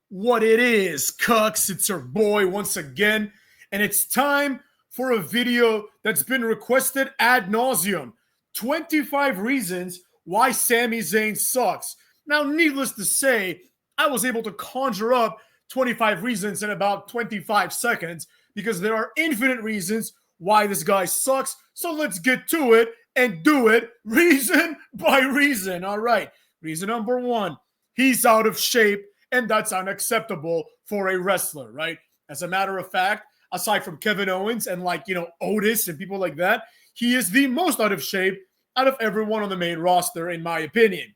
What it is, Cucks. It's your boy once again, and it's time for a video that's been requested ad nauseum. 25 reasons why Sami Zayn sucks. Now, needless to say, I was able to conjure up 25 reasons in about 25 seconds because there are infinite reasons why this guy sucks. So let's get to it and do it reason by reason. All right. Reason number one, he's out of shape, and that's unacceptable for a wrestler, right? As a matter of fact, aside from Kevin Owens and Otis and people like that, he is the most out of shape out of everyone on the main roster, in my opinion.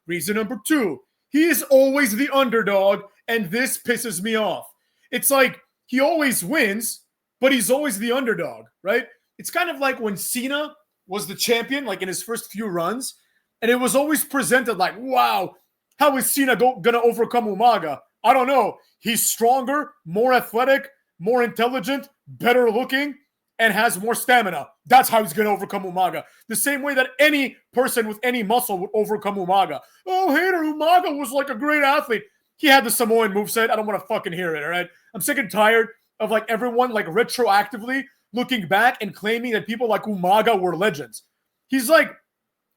Reason number two, he is always the underdog, and this pisses me off. It's like he always wins, but he's always the underdog, right? It's kind of like when Cena was the champion, like in his first few runs, and it was always presented like, wow, how is Cena going to overcome Umaga? I don't know. He's stronger, more athletic, more intelligent, better looking, and has more stamina. That's how he's going to overcome Umaga. The same way that any person with any muscle would overcome Umaga. Oh, hater, Umaga was like a great athlete. He had the Samoan moveset. I don't want to fucking hear it, all right? I'm sick and tired of everyone retroactively looking back and claiming that people like Umaga were legends. He's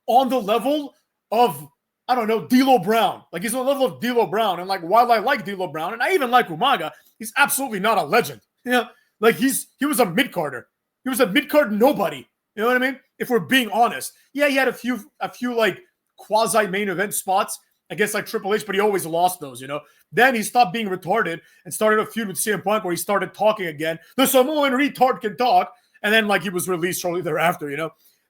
on the level of, I don't know, D'Lo Brown. He's on the level of D'Lo Brown. And while I like D'Lo Brown, and I even like Umaga, he's absolutely not a legend. Yeah, he was a mid-carder. He was a mid-card nobody. You know what I mean? If we're being honest. Yeah, he had a few quasi-main event spots against Triple H, but he always lost those, Then he stopped being retarded and started a feud with CM Punk where he started talking again. The Samoan retard can talk. And then he was released shortly thereafter,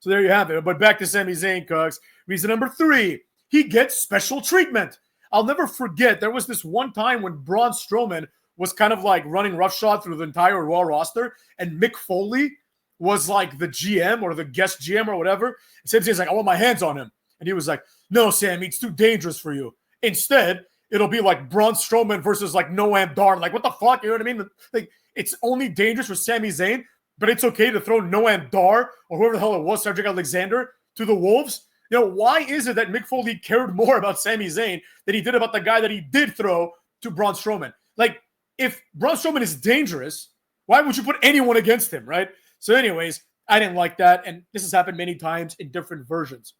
So there you have it. But back to Sami Zayn, Cugs. Reason number three, he gets special treatment. I'll never forget, there was this one time when Braun Strowman was kind of running roughshod through the entire Raw roster, and Mick Foley was the GM or the guest GM or whatever. Sami Zayn's I want my hands on him. And he was like, no, Sammy, it's too dangerous for you. Instead, it'll be Braun Strowman versus Noam Dar. What the fuck? You know what I mean? It's only dangerous for Sami Zayn, but it's okay to throw Noam Dar or whoever the hell it was, Cedric Alexander, to the Wolves. Why is it that Mick Foley cared more about Sami Zayn than he did about the guy that he did throw to Braun Strowman? If Braun Strowman is dangerous, why would you put anyone against him, right? So anyways, I didn't like that, and this has happened many times in different versions.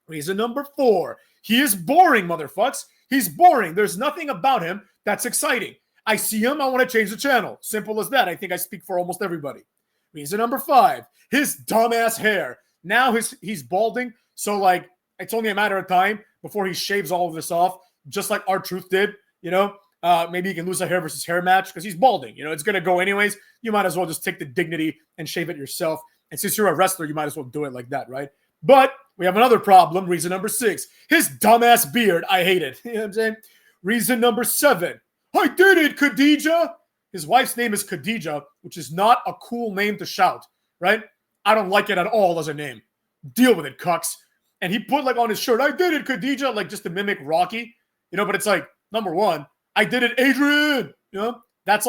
Reason number four, he is boring, motherfucks. He's boring. There's nothing about him that's exciting. I see him, I want to change the channel. Simple as that. I think I speak for almost everybody. Reason number five, his dumbass hair. Now he's balding, so it's only a matter of time before he shaves all of this off, just like R-Truth did, maybe he can lose a hair versus hair match because he's balding. It's going to go anyways. You might as well just take the dignity and shave it yourself. And since you're a wrestler, you might as well do it like that, right? But we have another problem. Reason number six, his dumbass beard. I hate it. You know what I'm saying? Reason number seven, I did it, Khadija. His wife's name is Khadija, which is not a cool name to shout, right? I don't like it at all as a name. Deal with it, cucks. And he put on his shirt, I did it, Khadija, just to mimic Rocky, but it's number one, I did it, Adrian. That's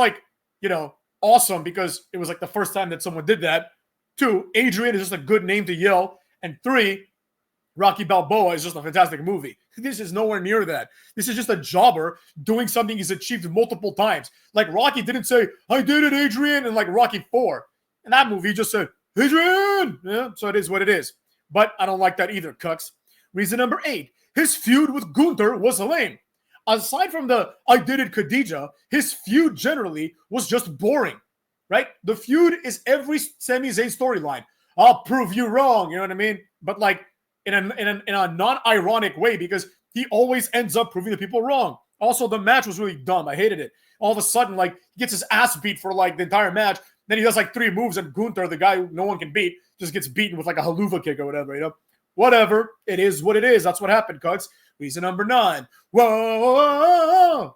awesome because it was the first time that someone did that. Two, Adrian is just a good name to yell. And three, Rocky Balboa is just a fantastic movie. This is nowhere near that. This is just a jobber doing something he's achieved multiple times. Rocky didn't say, I did it, Adrian, in Rocky 4. In that movie, he just said, Adrian. Yeah, so it is what it is. But I don't like that either, cucks. Reason number eight, his feud with Gunther was lame. Aside from the I did it, Khadija, his feud generally was just boring, right? The feud is every Sami Zayn storyline. I'll prove you wrong, you know what I mean? But in a non-ironic way because he always ends up proving the people wrong. Also, the match was really dumb. I hated it. All of a sudden, he gets his ass beat for the entire match. Then he does 3 moves, and Gunther, the guy who no one can beat, just gets beaten with a haluva kick or whatever, Whatever. It is what it is. That's what happened, cuts. Reason number 9. Whoa,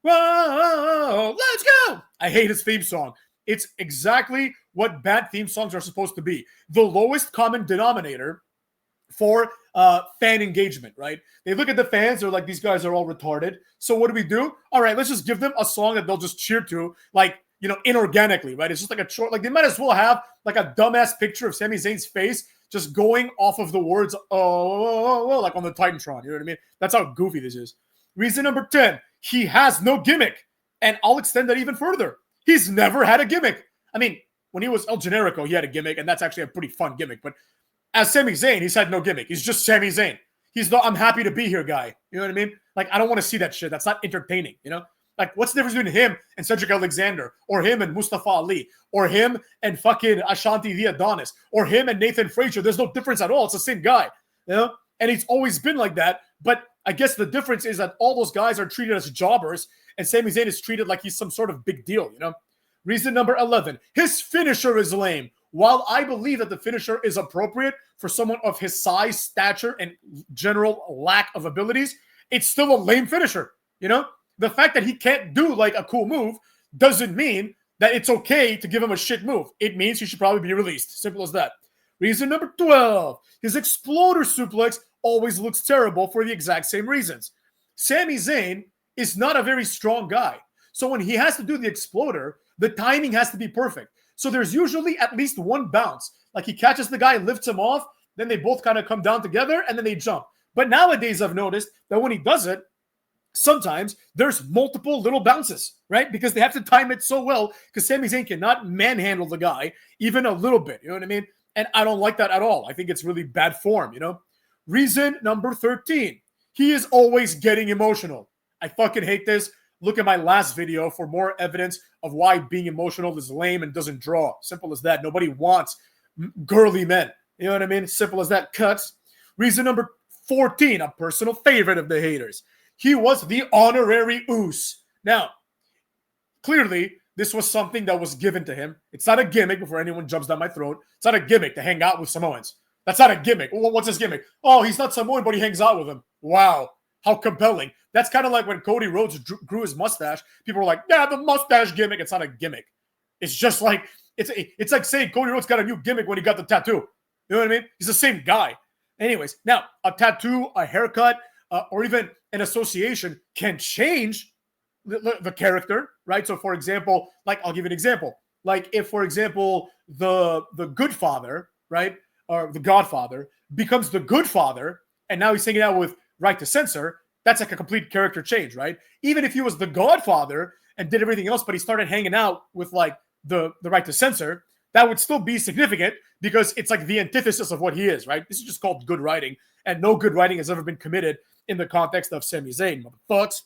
whoa, let's go. I hate his theme song. It's exactly what bad theme songs are supposed to be. The lowest common denominator for fan engagement, right? They look at the fans, they're like, these guys are all retarded. So what do? All right, let's just give them a song that they'll just cheer to, inorganically, right? It's just a short, they might as well have a dumbass picture of Sami Zayn's face just going off of the words, on the Titantron, you know what I mean? That's how goofy this is. Reason number 10, he has no gimmick. And I'll extend that even further. He's never had a gimmick. I mean, when he was El Generico, he had a gimmick, and that's actually a pretty fun gimmick. But as Sami Zayn, he's had no gimmick. He's just Sami Zayn. He's the I'm happy to be here guy. You know what I mean? Like, I don't want to see that shit. That's not entertaining, you know? Like, what's the difference between him and Cedric Alexander, or him and Mustafa Ali, or him and fucking Ashanti the Adonis, or him and Nathan Frazier? There's no difference at all. It's the same guy, you know? And he's always been like that. But I guess the difference is that all those guys are treated as jobbers, and Sami Zayn is treated like he's some sort of big deal, you know? Reason number 11, his finisher is lame. While I believe that the finisher is appropriate for someone of his size, stature, and general lack of abilities, it's still a lame finisher, you know? The fact that he can't do like a cool move doesn't mean that it's okay to give him a shit move. It means he should probably be released. Simple as that. Reason number 12, his exploder suplex always looks terrible for the exact same reasons. Sami Zayn is not a very strong guy. So when he has to do the exploder, the timing has to be perfect. So there's usually at least one bounce. Like he catches the guy, lifts him off, then they both kind of come down together, and then they jump. But nowadays I've noticed that when he does it, sometimes there's multiple little bounces, right? Because they have to time it so well, because Sami Zayn cannot manhandle the guy even a little bit. You know what I mean? And I don't like that at all. I think it's really bad form, you know? Reason number 13, he is always getting emotional. I fucking hate this. Look at my last video for more evidence of why being emotional is lame and doesn't draw. Simple as that. Nobody wants girly men. You know what I mean? Simple as that. Cuts. Reason number 14, a personal favorite of the haters. He was the honorary Uce. Now, clearly, this was something that was given to him. It's not a gimmick, before anyone jumps down my throat. It's not a gimmick to hang out with Samoans. That's not a gimmick. What's his gimmick? Oh, he's not Samoan, but he hangs out with them. Wow. How compelling. That's kind of like when Cody Rhodes grew his mustache. People were like, yeah, the mustache gimmick. It's not a gimmick. It's just like, it's like saying Cody Rhodes got a new gimmick when he got the tattoo. You know what I mean? He's the same guy. Anyways, now, a tattoo, a haircut, or even an association can change the character, right? So, for example, like, I'll give you an example. Like, if, for example, the good father, right, or the Godfather becomes the good father, and now he's hanging out with Right to Censor, that's like a complete character change, right? Even if he was the Godfather and did everything else, but he started hanging out with like the Right to Censor, that would still be significant because it's like the antithesis of what he is, right? This is just called good writing, and no good writing has ever been committed in the context of Sami Zayn. Motherfucks.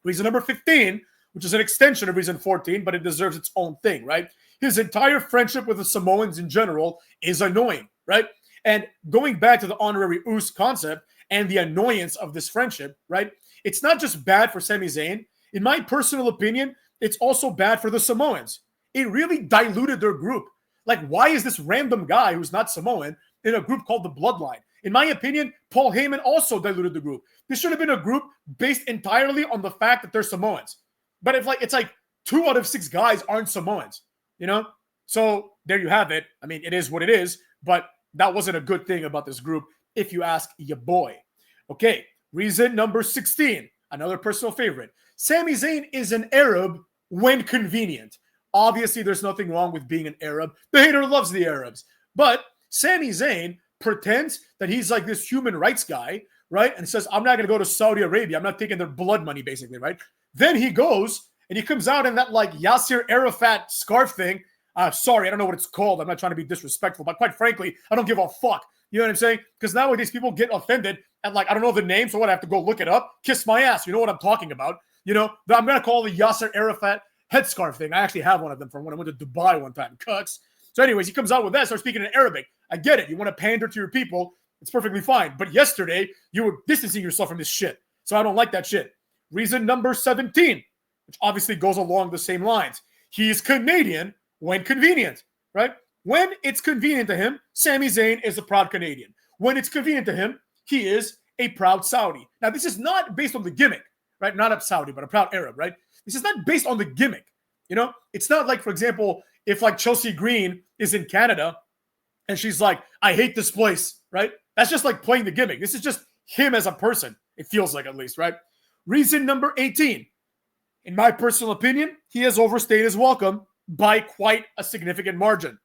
Reason number 15, which is an extension of reason 14, but it deserves its own thing, right? His entire friendship with the Samoans in general is annoying, right? And going back to the honorary Uce concept and the annoyance of this friendship, right? It's not just bad for Sami Zayn. In my personal opinion, it's also bad for the Samoans. It really diluted their group. Like, why is this random guy who's not Samoan in a group called the Bloodline? In my opinion, Paul Heyman also diluted the group. This should have been a group based entirely on the fact that they're Samoans. But if it's like 2 out of 6 guys aren't Samoans, you know? So there you have it. I mean, it is what it is, but that wasn't a good thing about this group, if you ask your boy. Okay, reason number 16, another personal favorite. Sami Zayn is an Arab when convenient. Obviously, there's nothing wrong with being an Arab. The hater loves the Arabs. But Sami Zayn pretends that he's like this human rights guy, right? And says, I'm not going to go to Saudi Arabia. I'm not taking their blood money, basically, right? Then he goes and he comes out in that like Yasser Arafat scarf thing. Sorry, I don't know what it's called. I'm not trying to be disrespectful, but quite frankly, I don't give a fuck. You know what I'm saying? Because nowadays people get offended and like, I don't know the name, so what? I have to go look it up. Kiss my ass. You know what I'm talking about. You know, I'm going to call the Yasser Arafat headscarf thing. I actually have one of them from when I went to Dubai one time. Cucks. So anyways, he comes out with that, starts speaking in Arabic. I get it. You want to pander to your people. It's perfectly fine. But yesterday, you were distancing yourself from this shit. So I don't like that shit. Reason number 17, which obviously goes along the same lines. He's Canadian when convenient, right? When it's convenient to him, Sami Zayn is a proud Canadian. When it's convenient to him, he is a proud Saudi. Now, this is not based on the gimmick, right? Not a Saudi, but a proud Arab, right? This is not based on the gimmick, you know? It's not like, for example, if like Chelsea Green is in Canada and she's like, I hate this place, right? That's just like playing the gimmick. This is just him as a person. It feels like, at least, right? Reason number 18. In my personal opinion, he has overstayed his welcome by quite a significant margin.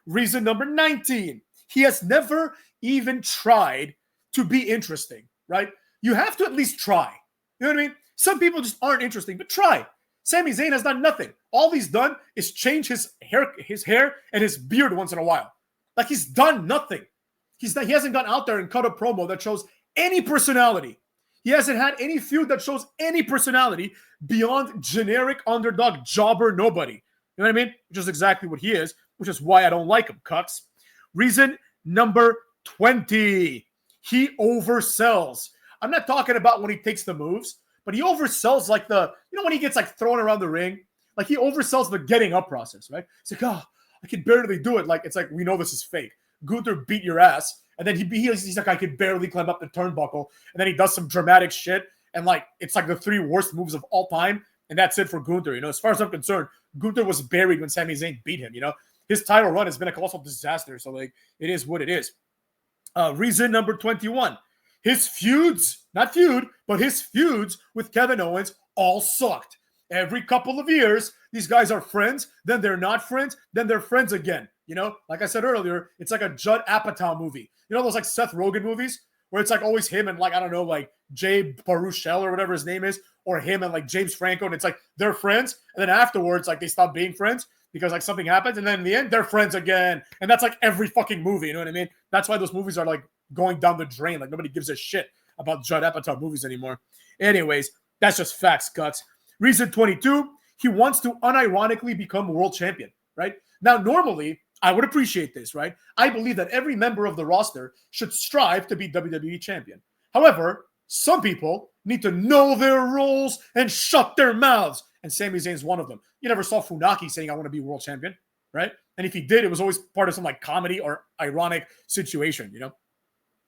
Reason number 19. He has never even tried to be interesting, right? You have to at least try. You know what I mean? Some people just aren't interesting, but try. Sami Zayn has done nothing. All he's done is change his hair and his beard once in a while. Like, he's done nothing. He hasn't gone out there and cut a promo that shows any personality. He hasn't had any feud that shows any personality beyond generic underdog jobber nobody. You know what I mean? Which is exactly what he is, which is why I don't like him, cucks. Reason number 20. He oversells. I'm not talking about when he takes the moves, but he oversells like when he gets like thrown around the ring, like he oversells the getting up process, right? It's like, oh, I can barely do it. Like, it's like, we know this is fake. Gunther beat your ass. And then he's like, I could barely climb up the turnbuckle. And then he does some dramatic shit. And like, it's like the 3 worst moves of all time. And that's it for Gunther. As far as I'm concerned, Gunther was buried when Sami Zayn beat him. His title run has been a colossal disaster. So like, it is what it is. Reason number 21. His feuds, not feud, but his feuds with Kevin Owens all sucked. Every couple of years, these guys are friends, then they're not friends, then they're friends again. Like I said earlier, it's like a Judd Apatow movie. Those like Seth Rogen movies where it's like always him and like, I don't know, like Jay Baruchel or whatever his name is, or him and like James Franco. And it's like they're friends. And then afterwards, like they stop being friends because like something happens. And then in the end, they're friends again. And that's like every fucking movie. You know what I mean? That's why those movies are like going down the drain. Like nobody gives a shit about Judd Apatow movies anymore. Anyways, that's just facts, cuts. Reason 22, he wants to unironically become world champion, right? Now, normally, I would appreciate this, right? I believe that every member of the roster should strive to be WWE champion. However, some people need to know their roles and shut their mouths. And Sami Zayn's one of them. You never saw Funaki saying, I want to be world champion, right? And if he did, it was always part of some like comedy or ironic situation,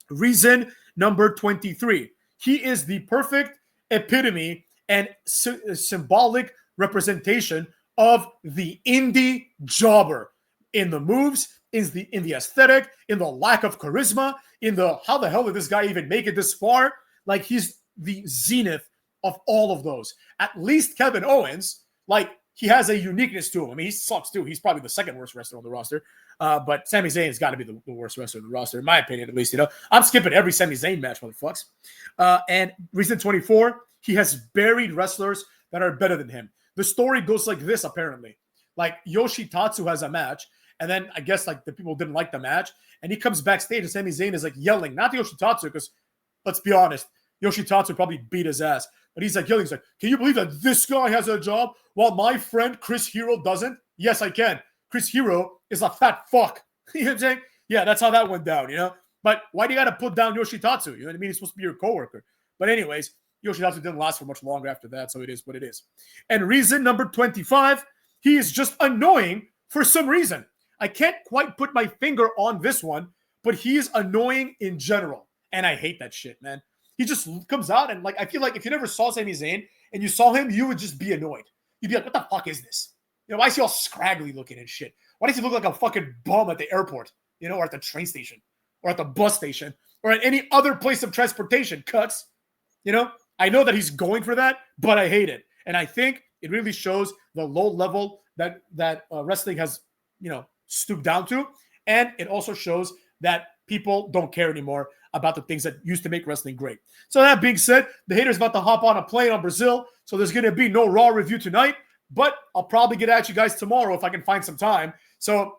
Reason number 23. He is the perfect epitome and symbolic representation of the indie jobber. In the moves, in the aesthetic, in the lack of charisma, in the how the hell did this guy even make it this far? Like, he's the zenith of all of those. At least Kevin Owens, like, he has a uniqueness to him. I mean, he sucks too. He's probably the second worst wrestler on the roster. But Sami Zayn has got to be the worst wrestler on the roster, in my opinion, at least. I'm skipping every Sami Zayn match, motherfucks. And reason 24, he has buried wrestlers that are better than him. The story goes like this, apparently. Like, Yoshitatsu has a match, and then I guess like the people didn't like the match, and he comes backstage and Sami Zayn is like yelling, not to Yoshitatsu, because let's be honest, Yoshitatsu probably beat his ass, but he's like yelling, he's like, can you believe that this guy has a job while my friend Chris Hero doesn't? Yes, I can. Chris Hero is a fat fuck. You know what I'm saying? Yeah, that's how that went down, But why do you got to put down Yoshitatsu? You know what I mean? He's supposed to be your coworker. But anyways, Yoshitatsu didn't last for much longer after that, so it is what it is. And reason number 25, he is just annoying for some reason. I can't quite put my finger on this one, but he is annoying in general. And I hate that shit, man. He just comes out and like, I feel like if you never saw Sami Zayn and you saw him, you would just be annoyed. You'd be like, what the fuck is this? Why is he all scraggly looking and shit? Why does he look like a fucking bum at the airport, or at the train station, or at the bus station, or at any other place of transportation? Cuts, I know that he's going for that, but I hate it. And I think it really shows the low level that wrestling has, stooped down to. And it also shows that people don't care anymore about the things that used to make wrestling great. So that being said, the hater's about to hop on a plane on Brazil. So there's going to be no Raw review tonight, but I'll probably get at you guys tomorrow if I can find some time. So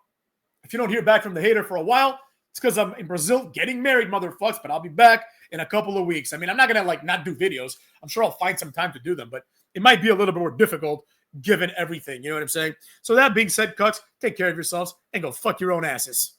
if you don't hear back from the hater for a while, it's because I'm in Brazil getting married, motherfucks, but I'll be back in a couple of weeks. I mean, I'm not going to not do videos. I'm sure I'll find some time to do them, but it might be a little bit more difficult given everything. You know what I'm saying? So that being said, cucks, take care of yourselves and go fuck your own asses.